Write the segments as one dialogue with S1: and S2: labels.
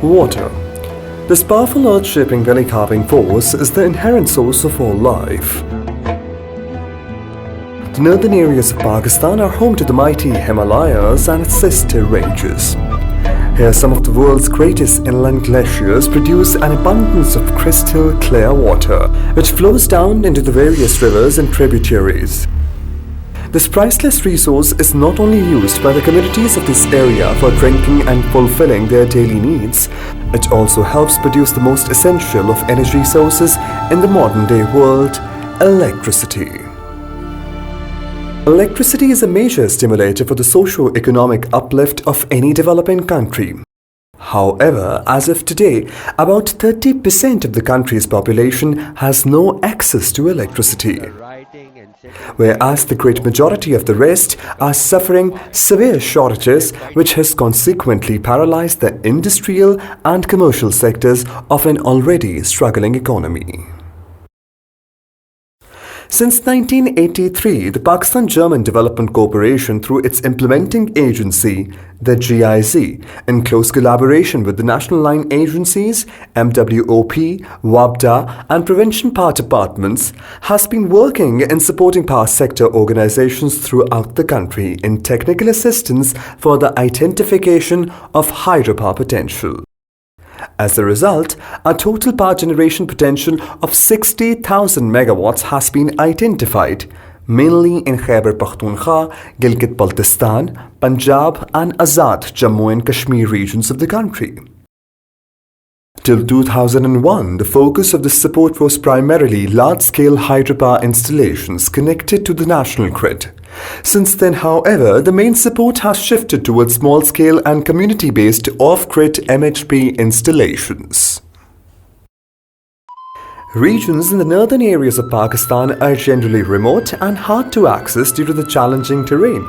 S1: Water. This powerful earth-shaping valley-carving force is the inherent source of all life. The northern areas of Pakistan are home to the mighty Himalayas and its sister ranges. Here, some of the world's greatest inland glaciers produce an abundance of crystal clear water, which flows down into the various rivers and tributaries. This priceless resource is not only used by the communities of this area for drinking and fulfilling their daily needs, it also helps produce the most essential of energy sources in the modern-day world, electricity. Electricity is a major stimulator for the socio-economic uplift of any developing country. However, as of today, about 30% of the country's population has no access to electricity, whereas the great majority of the rest are suffering severe shortages, which has consequently paralyzed the industrial and commercial sectors of an already struggling economy. Since 1983, the Pakistan-German Development Corporation, through its implementing agency, the GIZ, in close collaboration with the national line agencies, MWOP, WABDA, and Prevention Power Departments, has been working in supporting power sector organizations throughout the country in technical assistance for the identification of hydropower potential. As a result, a total power generation potential of 60,000 megawatts has been identified, mainly in Khyber Pakhtunkhwa, Gilgit Baltistan, Punjab and Azad Jammu and Kashmir regions of the country. Till 2001, the focus of this support was primarily large-scale hydropower installations connected to the national grid. Since then, however, the main support has shifted towards small-scale and community-based off-grid MHP installations. Regions in the northern areas of Pakistan are generally remote and hard to access due to the challenging terrain.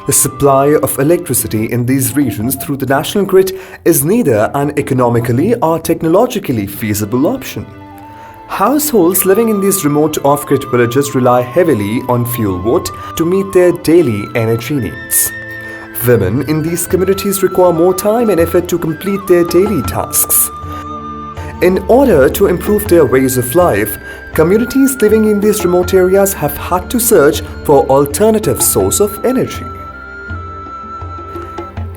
S1: The supply of electricity in these regions through the national grid is neither an economically or technologically feasible option. Households living in these remote off-grid villages rely heavily on fuel wood to meet their daily energy needs. Women in these communities require more time and effort to complete their daily tasks. In order to improve their ways of life, communities living in these remote areas have had to search for alternative source of energy.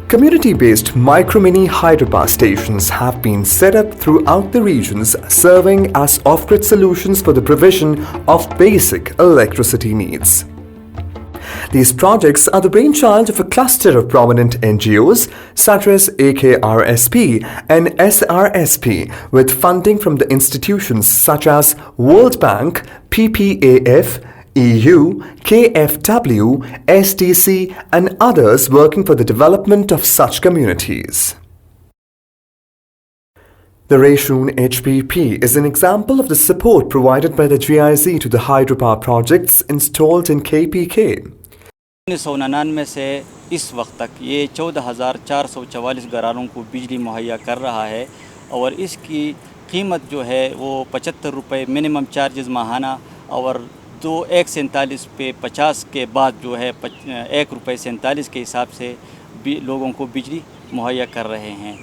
S1: Community-based micro-mini hydropower stations have been set up throughout the regions, serving as off-grid solutions for the provision of basic electricity needs. These projects are the brainchild of a cluster of prominent NGOs such as AKRSP and SRSP, with funding from the institutions such as World Bank, PPAF, EU, KFW, SDC and others working for the development of such communities. The Reshun HPP is an example of the support provided by the GIZ to the hydropower projects installed in KPK.
S2: 1999 से इस वक्त तक ये 14,444 घरानों को बिजली मुहैया कर रहा है और इसकी कीमत जो है वो 75 रुपये मिनिमम चार्जेस माहाना और 1.47 पे 50 के बाद जो है 1 रुपये 47 के हिसाब से लोगों को बिजली मुहैया कर रहे हैं.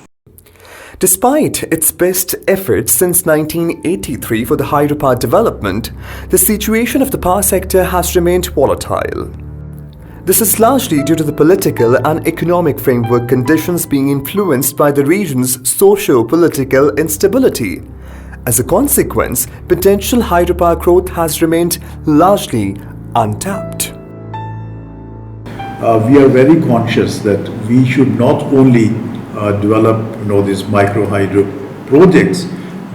S1: Despite its best efforts since 1983 for the hydropower development, the situation of the power sector has remained volatile. This is largely due to the political and economic framework conditions being influenced by the region's socio-political instability. As a consequence, potential hydropower growth has remained largely untapped.
S3: We are very conscious that we should not only develop these micro hydro projects,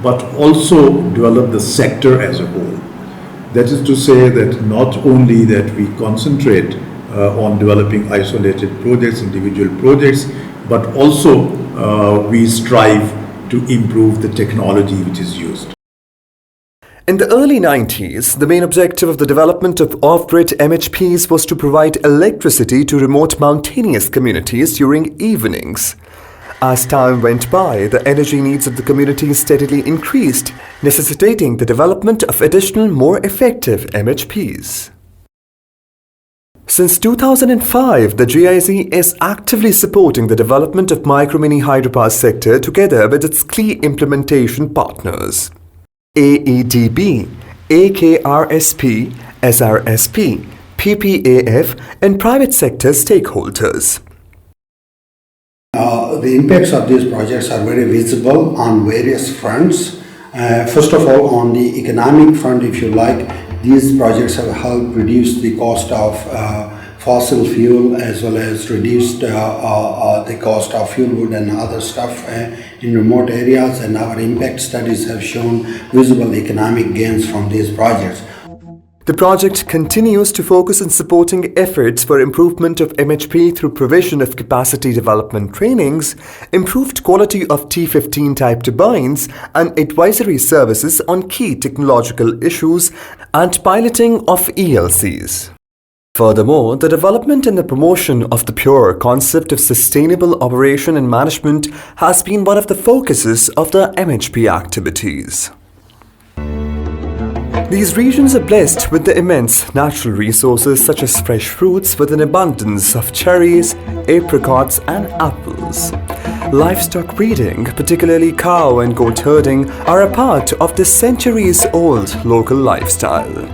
S3: but also develop the sector as a whole. That is to say that not only that we concentrate on developing isolated projects, individual projects, but also we strive to improve the technology which is used.
S1: In the early 90s, the main objective of the development of off-grid MHPs was to provide electricity to remote mountainous communities during evenings. As time went by, the energy needs of the community steadily increased, necessitating the development of additional, more effective MHPs. Since 2005, the GIZ is actively supporting the development of micro-mini hydropower sector together with its key implementation partners: AEDB, AKRSP, SRSP, PPAF, and private sector stakeholders.
S4: The impacts of these projects are very visible on various fronts. First of all, on the economic front, if you like, these projects have helped reduce the cost of fossil fuel as well as reduced the cost of fuel wood and other stuff in remote areas, and our impact studies have shown visible economic gains from these projects.
S1: The project continues to focus on supporting efforts for improvement of MHP through provision of capacity development trainings, improved quality of T15 type turbines, and advisory services on key technological issues and piloting of ELCs. Furthermore, the development and the promotion of the pure concept of sustainable operation and management has been one of the focuses of the MHP activities. These regions are blessed with the immense natural resources such as fresh fruits with an abundance of cherries, apricots and apples. Livestock breeding, particularly cow and goat herding, are a part of this centuries-old local lifestyle.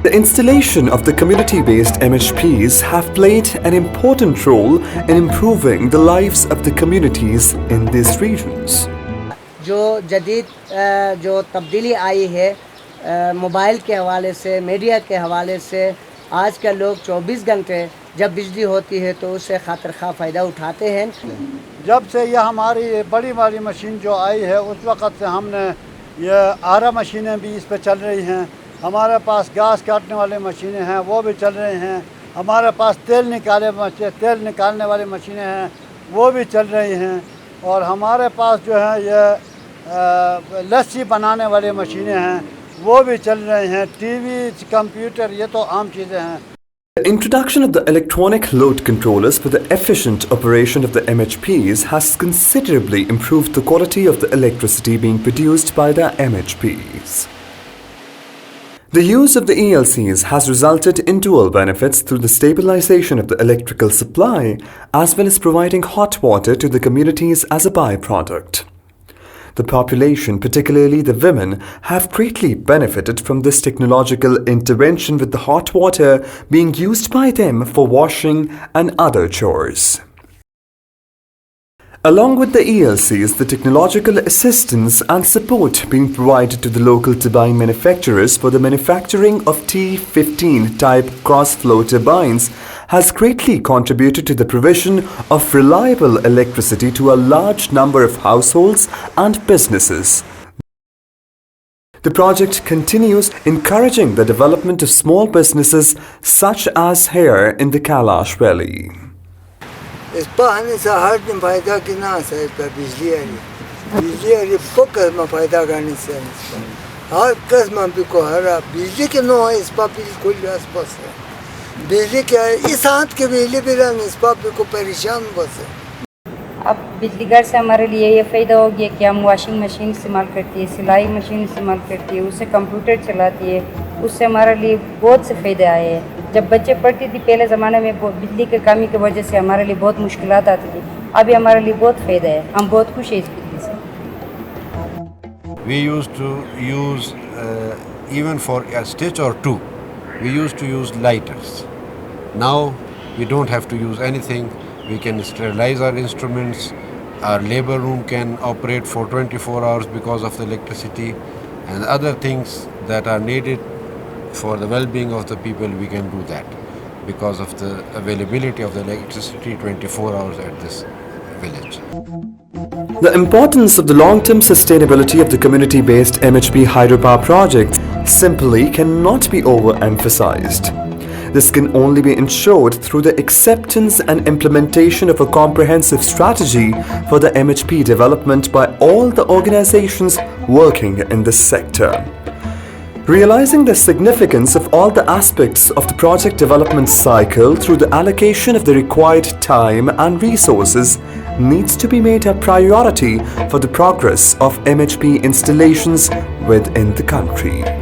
S1: The installation of the community-based MHPs have played an important role in improving the lives of the communities in these regions.
S5: जो जदीद जो तब्दीली आई है mobile के हवाले से, media के हवाले से, आज के लोग 24 घंटे जब बिजली होती है तो उससे खातिर खा फ़ायदा उठाते हैं।
S6: जब से यह हमारी बड़ी वाली मशीन जो आई है उस वक़्त से हमने ये आरा मशीनें भी इस पर चल रही हैं, हमारे पास घास काटने वाली मशीनें हैं वो भी चल रही हैं, हमारे पास तेल निकालने वाली मशीनें हैं वो भी चल रही हैं, और हमारे पास जो है ये लस्सी बनाने वाली मशीनें हैं वो भी चल रही हैं, टीवी, कंप्यूटर, ये तो आम चीज़ें हैं।
S1: The introduction of the electronic load controllers for the efficient operation of the MHPs has considerably improved the quality of the electricity being produced by the MHPs. The use of the ELCs has resulted in dual benefits through the stabilization of the electrical supply as well as providing hot water to the communities as a byproduct. The population, particularly the women, have greatly benefited from this technological intervention, with the hot water being used by them for washing and other chores. Along with the ELCs, the technological assistance and support being provided to the local turbine manufacturers for the manufacturing of T15 type cross-flow turbines has greatly contributed to the provision of reliable electricity to a large number of households and businesses. The project continues encouraging the development of small businesses such as here in the Kailash Valley.
S7: इस पर हमें हर दिन फायदा कितना है इस पर बिजली फोकस में फायदा करने से हर किस्म को हर बिजली के नो है इस पर बिल्कुल बस है बिजली क्या है इस हाथ के बिजली भी रंग इस पर को परेशान बस है।
S8: अब बिजली घर से हमारे लिए ये फ़ायदा हो गया कि हम वॉशिंग मशीन इस्तेमाल करती है, सिलाई मशीन इस्तेमाल करती है, उससे कंप्यूटर चलाती है, उससे हमारे लिए बहुत से फ़ायदे आए हैं। जब बच्चे पढ़ती थी पहले ज़माने में बिजली की कमी की वजह से हमारे लिए बहुत मुश्किलात आती थी, अभी हमारे लिए बहुत फ़ायदा है, हम बहुत खुश हैं इस बिजली से।
S9: We used to use even for a stitch or two, we used to use lighters. Now we don't have to use anything. We can sterilize our instruments. Our labor room can operate for 24 hours because of the electricity, and other things that are needed for the well-being of the people, we can do that because of the availability of the electricity 24 hours at this village.
S1: The importance of the long-term sustainability of the community-based MHP hydropower project simply cannot be overemphasized. This can only be ensured through the acceptance and implementation of a comprehensive strategy for the MHP development by all the organizations working in this sector. Realizing the significance of all the aspects of the project development cycle through the allocation of the required time and resources needs to be made a priority for the progress of MHP installations within the country.